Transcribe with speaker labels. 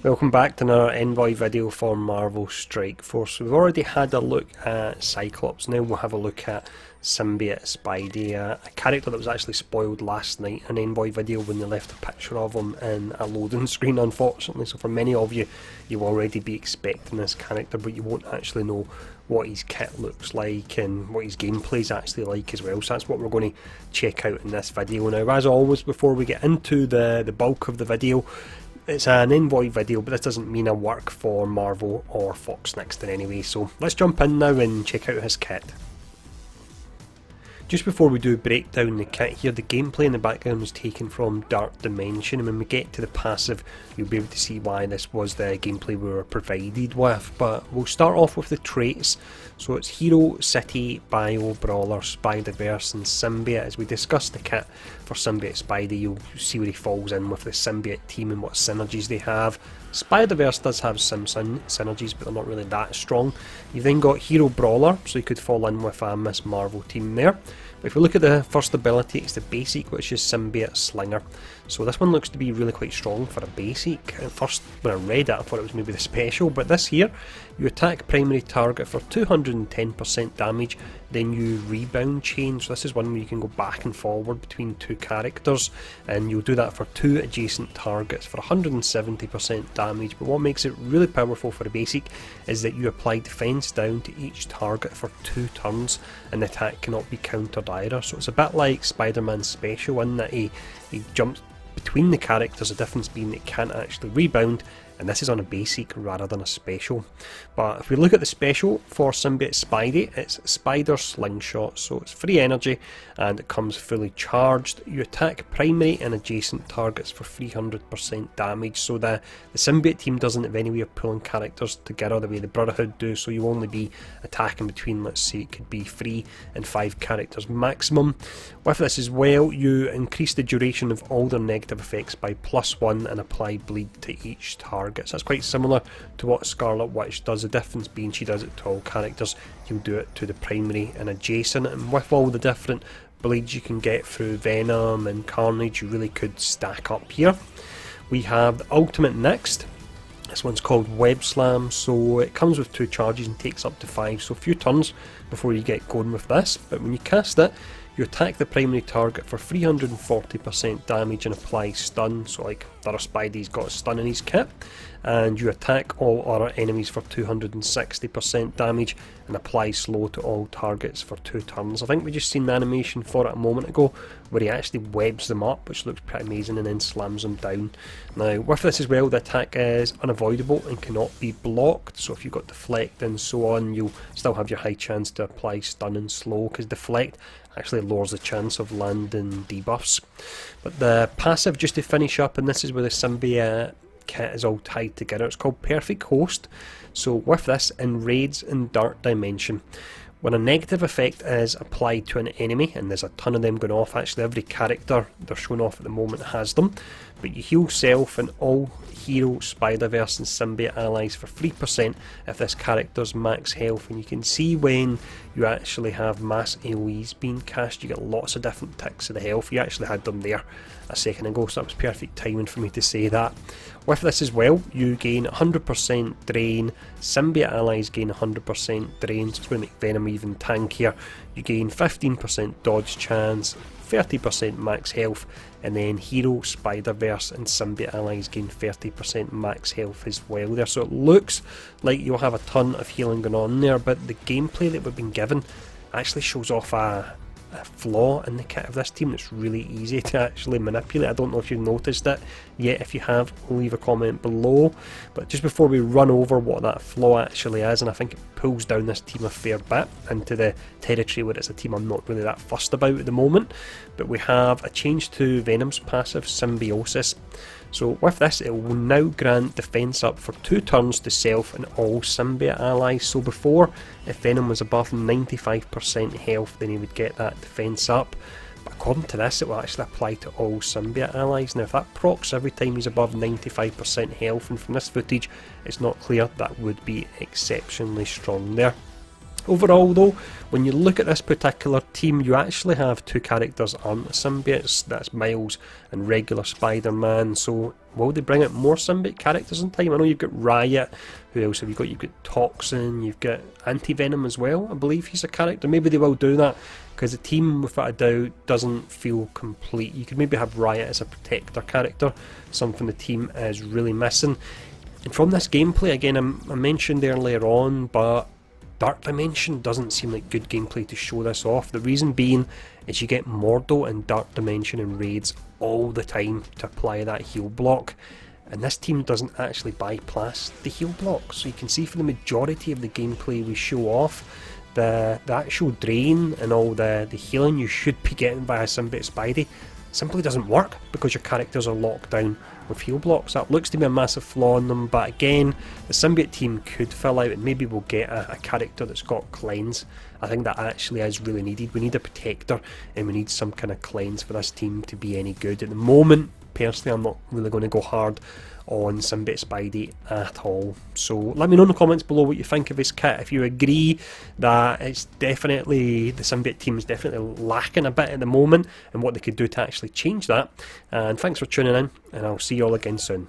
Speaker 1: Welcome back to another Envoy video for Marvel Strike Force. We've already had a look at Cyclops, now we'll have a look at Symbiote Spidey, a character that was actually spoiled last night in an Envoy video when they left a picture of him in a loading screen, unfortunately. So for many of you, you'll already be expecting this character, but you won't actually know what his kit looks like and what his gameplay is actually like as well. So that's what we're going to check out in this video. Now, as always, before we get into the bulk of the video, it's an Envoy video, but this doesn't mean a work for Marvel or Fox Next in any way. So let's jump in now and check out his kit. Just before we do break down the kit here, the gameplay in the background was taken from Dark Dimension, and when we get to the passive you'll be able to see why this was the gameplay we were provided with. But we'll start off with the traits. So it's Hero, City, Bio, Brawler, Spider-Verse and Symbiote. As we discuss the kit for Symbiote Spidey, you'll see where he falls in with the Symbiote team and what synergies they have. Spider-Verse does have some synergies, but they're not really that strong. You've then got Hero Brawler, so you could fall in with a Miss Marvel team there. But if we look at the first ability, it's the basic, which is Symbiote Slinger. So this one looks to be really quite strong for a basic. At first, when I read it, I thought it was maybe the special, but this here, you attack primary target for 210% damage, then you rebound chain. So this is one where you can go back and forward between two characters, and you'll do that for two adjacent targets for 170% damage. But what makes it really powerful for a basic is that you apply defense down to each target for 2 turns, and the attack cannot be countered either. So it's a bit like Spider-Man's special in that he jumps between the characters, the difference being that it can't actually rebound, and this is on a basic rather than a special. But if we look at the special for Symbiote Spidey, it's Spider Slingshot, so it's free energy and it comes fully charged. You attack primary and adjacent targets for 300% damage, so the Symbiote team doesn't have any way of pulling characters together the way the Brotherhood do, so you'll only be attacking between, let's say it could be 3 and 5 characters maximum. With this as well, you increase the duration of all their negative effects by +1 and apply bleed to each target. So that's quite similar to what Scarlet Witch does, the difference being she does it to all characters, you'll do it to the primary and adjacent. And with all the different bleeds you can get through Venom and Carnage, you really could stack up here. We have the ultimate next. This one's called Web Slam, so it comes with 2 charges and takes up to 5, so a few turns before you get going with this. But when you cast it, you attack the primary target for 340% damage and apply stun, so like the other Spidey's got a stun in his kit, and you attack all other enemies for 260% damage and apply slow to all targets for 2 turns. I think we just seen the animation for it a moment ago where he actually webs them up, which looks pretty amazing, and then slams them down. Now with this as well, the attack is unavoidable and cannot be blocked, so if you've got deflect and so on, you'll still have your high chance to apply stun and slow, because deflect actually lowers the chance of landing debuffs. But the passive, just to finish up, and this is where the Symbiote kit is all tied together, it's called Perfect Host. So with this, in raids in Dark Dimension, when a negative effect is applied to an enemy, and there's a ton of them going off, actually every character they're showing off at the moment has them, but you heal self and all Hero, Spider-Verse and Symbiote allies for 3% if this character's max health. And you can see when you actually have mass AoEs being cast, you get lots of different ticks of the health. You actually had them there a second ago, so that was perfect timing for me to say that. With this as well, you gain 100% drain, Symbiote allies gain 100% drain, so it's going to make Venom even tankier. You gain 15% dodge chance, 30% max health, and then Hero, Spider-Verse and Symbiote allies gain 30% max health as well there. So it looks like you'll have a ton of healing going on there, but the gameplay that we've been given actually shows off a flaw in the kit of this team that's really easy to actually manipulate. I don't know if you've noticed it yet. If you have, leave a comment below. But just before we run over what that flaw actually is, and I think it pulls down this team a fair bit into the territory where it's a team I'm not really that fussed about at the moment, but we have a change to Venom's passive, Symbiosis. So with this, it will now grant defense up for 2 turns to self and all Symbiote allies. So before, if Venom was above 95% health, then he would get that defense up. But according to this, it will actually apply to all Symbiote allies. Now if that procs every time he's above 95% health, and from this footage it's not clear, that would be exceptionally strong there. Overall though, when you look at this particular team, you actually have 2 characters aren't symbiotes, that's Miles and regular Spider-Man. So will they bring out more Symbiote characters in time? I know you've got Riot. Who else have you got? You've got Toxin, you've got Anti-Venom as well. I believe he's a character. Maybe they will do that, because the team, without a doubt, doesn't feel complete. You could maybe have Riot as a protector character, something the team is really missing. And from this gameplay, again, I mentioned earlier on, but Dark Dimension doesn't seem like good gameplay to show this off. The reason being is you get Mordo and Dark Dimension in raids all the time to apply that heal block, and this team doesn't actually bypass the heal block. So you can see for the majority of the gameplay we show off, the actual drain and all the healing you should be getting by a Symbiote Spidey simply doesn't work because your characters are locked down with heal blocks. That looks to be a massive flaw in them, but again, the Symbiote team could fill out, and maybe we'll get a character that's got cleanse. I think that actually is really needed. We need a protector, and we need some kind of cleanse for this team to be any good. At the moment, personally, I'm not really going to go hard on Symbiote Spidey at all. So let me know in the comments below what you think of his kit. If you agree that it's definitely, the Symbiote team is definitely lacking a bit at the moment, and what they could do to actually change that. And thanks for tuning in, and I'll see you all again soon.